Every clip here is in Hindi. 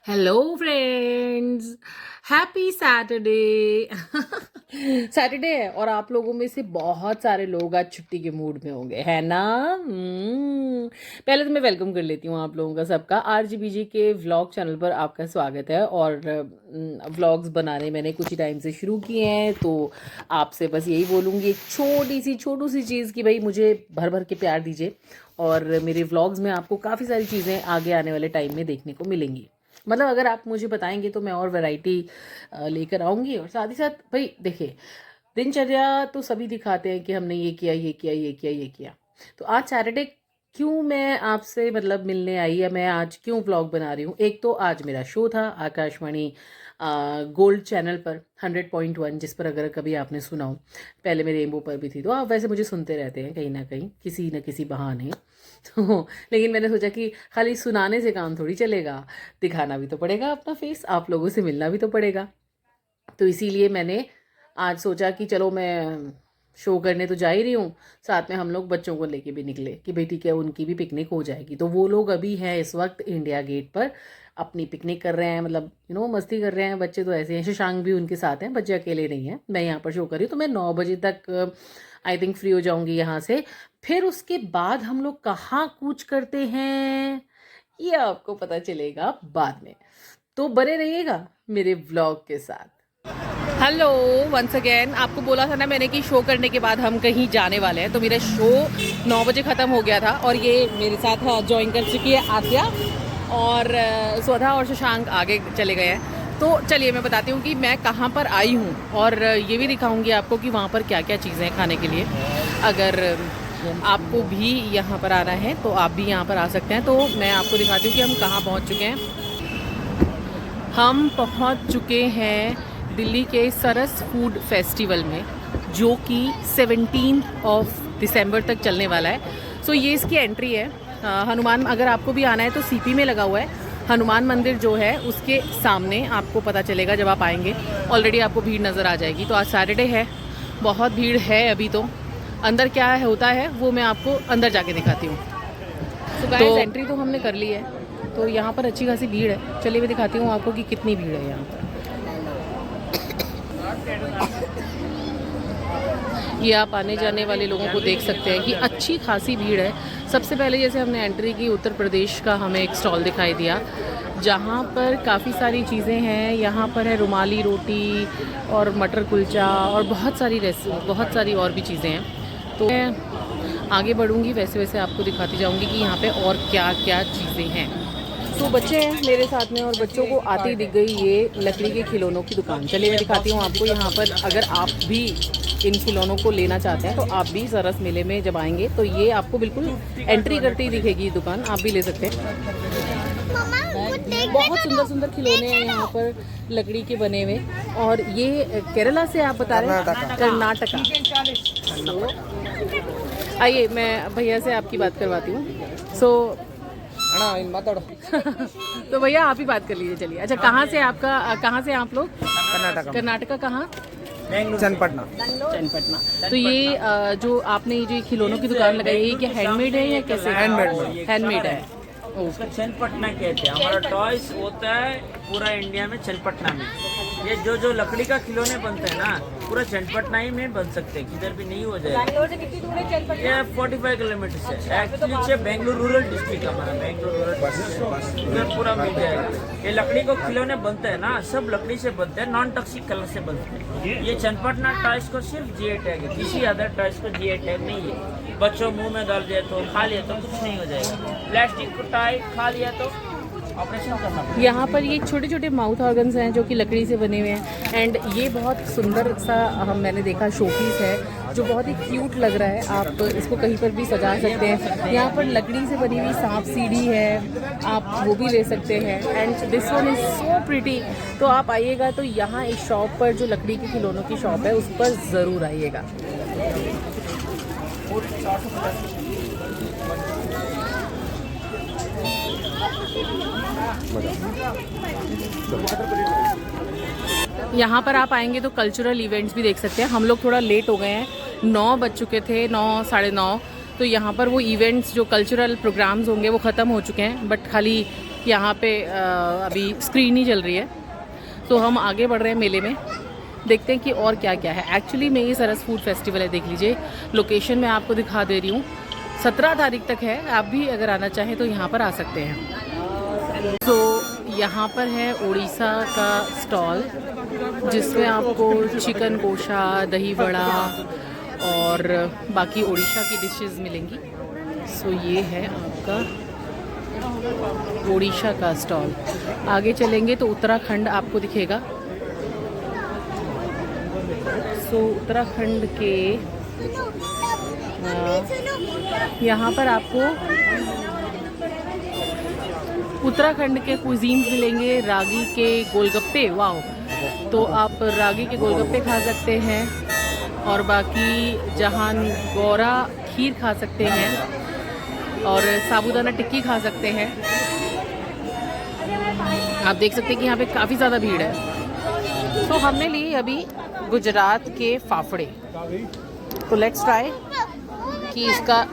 Hello friends, happy Saturday. Saturday है और आप लोगों में से बहुत सारे लोग आज छुट्टी के मूड में होंगे, है ना? पहले तो मैं वेलकम कर लेती हूँ आप लोगों का सबका आरजीबीजी के व्लॉग चैनल पर आपका स्वागत है। और व्लॉग्स बनाने मैंने कुछ ही टाइम से शुरू किए हैं, तो आपसे बस यही बोलूँगी एक छोटू सी चीज़ कि भाई मुझे भर भर के प्यार दीजिए। और मेरे व्लॉग्स में आपको काफ़ी सारी चीज़ें आगे आने वाले टाइम में देखने को मिलेंगी। मतलब अगर आप मुझे बताएंगे तो मैं और वैरायटी लेकर आऊँगी। और साथ ही साथ भाई देखिए, दिनचर्या तो सभी दिखाते हैं कि हमने ये किया ये किया ये किया ये किया। तो आज सैटरडे क्यों मैं आपसे मतलब मिलने आई, या मैं आज क्यों व्लॉग बना रही हूँ? एक तो आज मेरा शो था आकाशवाणी गोल्ड चैनल पर 100.1, जिस पर अगर कभी आपने सुना हो, पहले मैं रेनबो पर भी थी, तो आप वैसे मुझे सुनते रहते हैं कहीं ना कहीं किसी न किसी बहाने। तो लेकिन मैंने सोचा कि खाली सुनाने से काम थोड़ी चलेगा, दिखाना भी तो पड़ेगा अपना फेस, आप लोगों से मिलना भी तो पड़ेगा। तो इसीलिए मैंने आज सोचा कि चलो मैं शो करने तो जा ही रही हूँ, साथ में हम लोग बच्चों को लेके भी निकले कि बेटी क्या उनकी भी पिकनिक हो जाएगी। तो वो लोग अभी हैं इस वक्त इंडिया गेट पर, अपनी पिकनिक कर रहे हैं, मतलब मस्ती कर रहे हैं। बच्चे तो ऐसे हैं, शशांक भी उनके साथ हैं, बच्चे अकेले नहीं हैं। मैं यहाँ पर शो कर रही हूँ, तो मैं 9 बजे तक आई थिंक फ्री हो जाऊँगी यहाँ से। फिर उसके बाद हम लोग कहाँ कूच करते हैं ये आपको पता चलेगा बाद में, तो बने रहिएगा मेरे व्लॉग के साथ। हेलो वंस अगेन, आपको बोला था ना मैंने कि शो करने के बाद हम कहीं जाने वाले हैं। तो मेरा शो 9 बजे ख़त्म हो गया था और ये मेरे साथ ज्वाइन कर चुकी है आद्या, और स्वधा और शशांक आगे चले गए हैं। तो चलिए मैं बताती हूँ कि मैं कहाँ पर आई हूँ, और ये भी दिखाऊंगी आपको कि वहाँ पर क्या क्या चीज़ें हैं खाने के लिए। अगर आपको भी यहाँ पर आना है तो आप भी यहाँ पर आ सकते हैं। तो मैं आपको दिखाती हूँ कि हम कहाँ पहुँच चुके हैं। हम पहुँच चुके हैं दिल्ली के सरस फूड फेस्टिवल में, जो कि 17 दिसंबर तक चलने वाला है। सो ये इसकी एंट्री है। हनुमान, अगर आपको भी आना है तो सीपी में लगा हुआ है हनुमान मंदिर जो है, उसके सामने आपको पता चलेगा जब आप आएंगे। ऑलरेडी आपको भीड़ नज़र आ जाएगी। तो आज सैटरडे है, बहुत भीड़ है अभी। तो अंदर क्या होता है वो मैं आपको अंदर जाके दिखाती हूँ। तो गाइस एंट्री तो हमने कर ली है, तो यहाँ पर अच्छी खासी भीड़ है। चलिए मैं दिखाती हूँ आपको कि कितनी भीड़ है यहाँ पर। ये आप आने जाने वाले लोगों को देख सकते हैं कि अच्छी खासी भीड़ है। सबसे पहले जैसे हमने एंट्री की, उत्तर प्रदेश का हमें एक स्टॉल दिखाई दिया जहाँ पर काफ़ी सारी चीज़ें हैं। यहाँ पर है रुमाली रोटी और मटर कुलचा और बहुत सारी और भी चीज़ें हैं। तो मैं आगे बढ़ूँगी, वैसे वैसे आपको दिखाती जाऊँगी कि यहाँ पे और क्या क्या चीज़ें हैं। तो बच्चे हैं मेरे साथ में, और बच्चों को आती ही दिख गई ये लकड़ी के खिलौनों की दुकान। चलिए मैं दिखाती हूँ आपको यहाँ पर। अगर आप भी इन खिलौनों को लेना चाहते हैं तो आप भी सरस मेले में जब आएंगे तो ये आपको बिल्कुल एंट्री करते ही दिखेगी दुकान, आप भी ले सकते हैं। बहुत सुंदर सुंदर खिलौने हैं यहाँ पर लकड़ी के बने हुए। और ये केरला से आप बता रहे हैं? कर्नाटका। आइए मैं भैया से आपकी बात करवाती हूँ। तो भैया आप ही बात कर लीजिए। चलिए, अच्छा कहाँ से आप लोग? कर्नाटका कहाँ? चन्नपटना। तो ये जो आपने ये जो खिलौनों की दुकान लगाई है, ये क्या हैंडमेड है या कैसे? हैंडमेड है। उसका चन्नपटना कहते हैं। हमारा टॉयस होता है पूरा इंडिया में चन्नपटना में। ये जो लकड़ी का खिलौने बनते हैं ना, पूरा चन्नपटना ही में बन सकते हैं, किधर भी नहीं हो जाएगा। बैंगलोर से कितनी दूर है चन्नपटना? ये 45 किलोमीटर से एक्चुअली बेंगलुरु रूरल डिस्ट्रिक्ट, हमारा बेंगलुरु रूरल डिस्ट्रिक्ट, उधर पूरा मिल जाएगा। ये लकड़ी को खिलौने बनते हैं ना, सब लकड़ी से बनते हैं, नॉन टॉक्सिक कलर से बनते हैं। ये चन्नपटना टॉयस को सिर्फ GI टैग है, किसी अदर टॉयस को GI टैग नहीं है। बच्चों मुंह में डाल दिया तो, खा लिया तो कुछ नहीं हो जाएगा। प्लास्टिक को टाई खा लिया तो ऑपरेशन करना पड़ेगा। यहाँ पर ये छोटे छोटे माउथ ऑर्गन्स हैं जो कि लकड़ी से बने हुए हैं। एंड ये बहुत सुंदर सा मैंने देखा शोपीस है जो बहुत ही क्यूट लग रहा है। आप इसको कहीं पर भी सजा सकते हैं। यहाँ पर लकड़ी से बनी हुई सांप सीढ़ी है, आप वो भी ले सकते हैं। And this one is so pretty. तो आप आइएगा तो यहाँ इस शॉप पर, जो लकड़ी के खिलौनों की शॉप है, उस पर ज़रूर आइएगा। यहाँ पर आप आएंगे तो कल्चरल इवेंट्स भी देख सकते हैं। हम लोग थोड़ा लेट हो गए हैं, 9 बज चुके थे, 9 साढ़े 9। तो यहाँ पर वो इवेंट्स जो कल्चरल प्रोग्राम्स होंगे वो ख़त्म हो चुके हैं, बट खाली यहाँ पे अभी स्क्रीन ही चल रही है, तो हम आगे बढ़ रहे हैं मेले में, देखते हैं कि और क्या क्या है। एक्चुअली में ये सरस फूड फेस्टिवल है, देख लीजिए लोकेशन मैं आपको दिखा दे रही हूँ। 17 तारीख तक है, आप भी अगर आना चाहें तो यहाँ पर आ सकते हैं। तो यहाँ पर है उड़ीसा का स्टॉल, जिसमें आपको चिकन कोशा, दही बड़ा और बाकी उड़ीसा की डिशेस मिलेंगी। सो ये है आपका उड़ीसा का स्टॉल। आगे चलेंगे तो उत्तराखंड आपको दिखेगा। सो उत्तराखंड के यहाँ पर आपको उत्तराखंड के कुजीन्स मिलेंगे। रागी के गोलगप्पे, वाह, तो आप रागी के गोलगप्पे खा सकते हैं और बाकी जहान गौरा खीर खा सकते हैं और साबूदाना टिक्की खा सकते हैं। आप देख सकते हैं कि यहाँ पे काफ़ी ज़्यादा भीड़ है। तो हमने ली अभी गुजरात के फाफड़े, तो लेट्स ट्राई कि इसका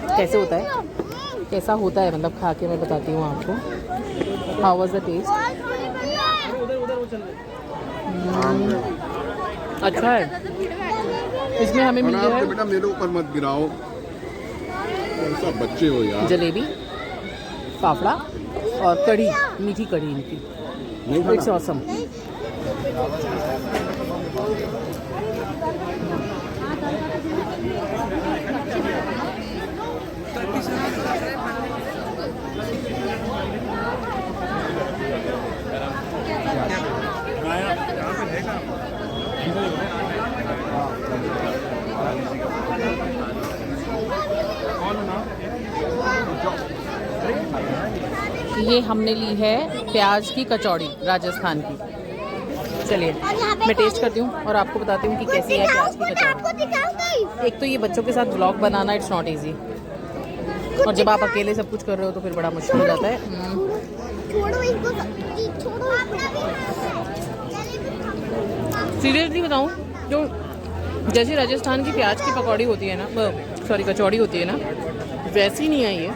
कैसे होता है, कैसा होता है, मतलब खा के मैं बताती हूँ आपको। How was the taste? अच्छा है। इसमें हमें मिली है, बेटा मेरे ऊपर मत गिराओ, सब बच्चे हो यार, जलेबी, फाफड़ा और कढ़ी, मीठी कढ़ी इनकी। It's awesome. ये हमने ली है प्याज की कचौड़ी राजस्थान की। चलिए मैं टेस्ट करती हूँ और आपको बताती हूँ कि कैसी है प्याज की कचौड़ी। एक तो ये बच्चों के साथ vlog banana it's not easy, और जब आप अकेले सब कुछ कर रहे हो तो फिर बड़ा मुश्किल हो जाता है। सीरियसली बताऊँ, जो जैसे राजस्थान की प्याज की पकौड़ी होती है ना, सॉरी कचौड़ी होती है ना, वैसी नहीं है ये,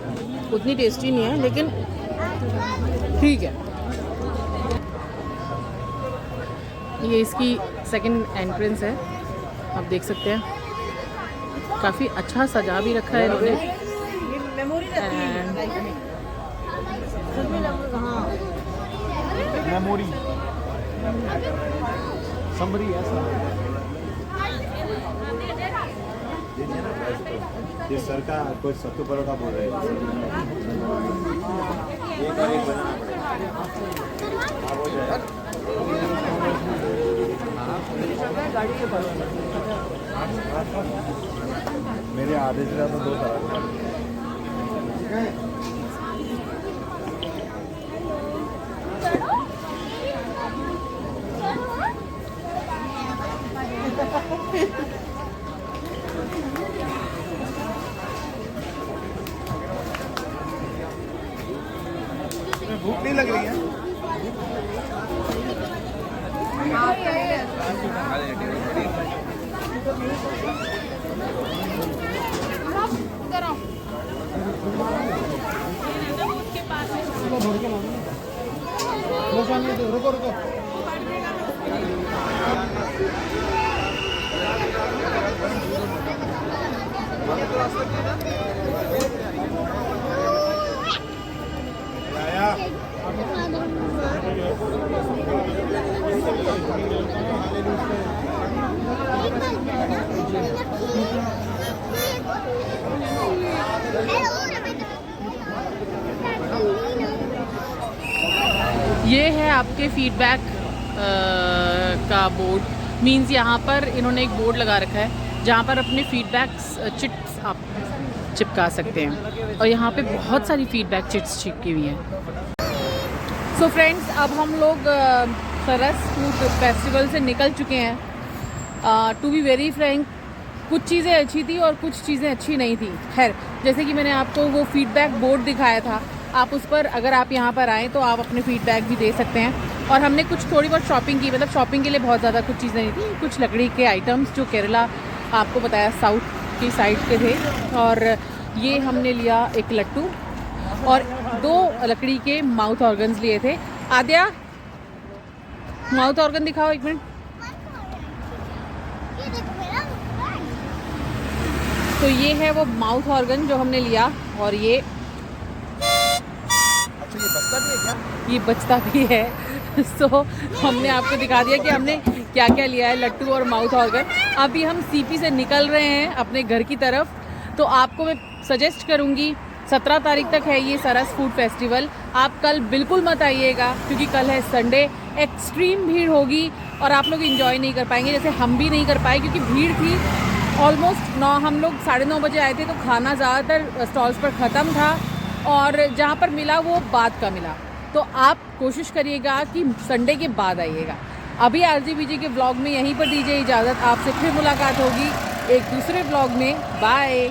उतनी टेस्टी नहीं है, लेकिन ठीक है। ये इसकी सेकंड एंट्रेंस है, आप देख सकते हैं। काफ़ी अच्छा सजा भी रखा है इन्होंने। मेमोरी समरी है ये सर का कोई सत्तू परोठा बोल रहे हैं। मेरे आधे से ज़्यादा 2 तरह भूख नहीं लग रही है। रुको रुको ये है आपके फीडबैक का बोर्ड, मींस यहाँ पर इन्होंने एक बोर्ड लगा रखा है जहाँ पर अपने फीडबैक्स चिट्स आप चिपका सकते हैं, और यहाँ पे बहुत सारी फीडबैक चिट्स चिपकी हुई हैं। सो फ्रेंड्स, अब हम लोग सरस फूड फेस्टिवल से निकल चुके हैं। टू बी वेरी फ्रैंक, कुछ चीज़ें अच्छी थी और कुछ चीज़ें अच्छी नहीं थी। खैर, जैसे कि मैंने आपको वो फीडबैक बोर्ड दिखाया था, आप उस पर अगर आप यहाँ पर आएँ तो आप अपने फीडबैक भी दे सकते हैं। और हमने कुछ थोड़ी बहुत शॉपिंग की, मतलब शॉपिंग के लिए बहुत ज़्यादा कुछ चीज़ें नहीं थी, कुछ लकड़ी के आइटम्स जो केरला आपको बताया साउथ की साइड के थे। और ये हमने लिया एक लट्टू, और 2 लकड़ी के माउथ ऑर्गन्स लिए थे। आद्या माउथ ऑर्गन दिखाओ 1 मिनट। ये देखो मेरा बैग। तो ये है वो माउथ ऑर्गन जो हमने लिया, और ये अच्छा ये बस्ता भी है क्या? ये बचता भी है। सो हमने आपको दिखा दिया कि हमने क्या क्या लिया है, लट्टू और माउथ ऑर्गन। अभी हम सीपी से निकल रहे हैं अपने घर की तरफ। तो आपको मैं सजेस्ट करूँगी 17 तारीख तक है ये सरस फूड फेस्टिवल। आप कल बिल्कुल मत आइएगा क्योंकि कल है संडे, एक्सट्रीम भीड़ होगी और आप लोग इंजॉय नहीं कर पाएंगे, जैसे हम भी नहीं कर पाए क्योंकि भीड़ थी। ऑलमोस्ट 9 हम लोग 9:30 बजे आए थे, तो खाना ज़्यादातर स्टॉल्स पर ख़त्म था और जहाँ पर मिला वो बाद का मिला। तो आप कोशिश करिएगा कि संडे के बाद आइएगा। अभी RGBG के व्लॉग में यहीं पर दीजिए इजाज़त। आपसे फिर मुलाकात होगी एक दूसरे व्लॉग में। बाय।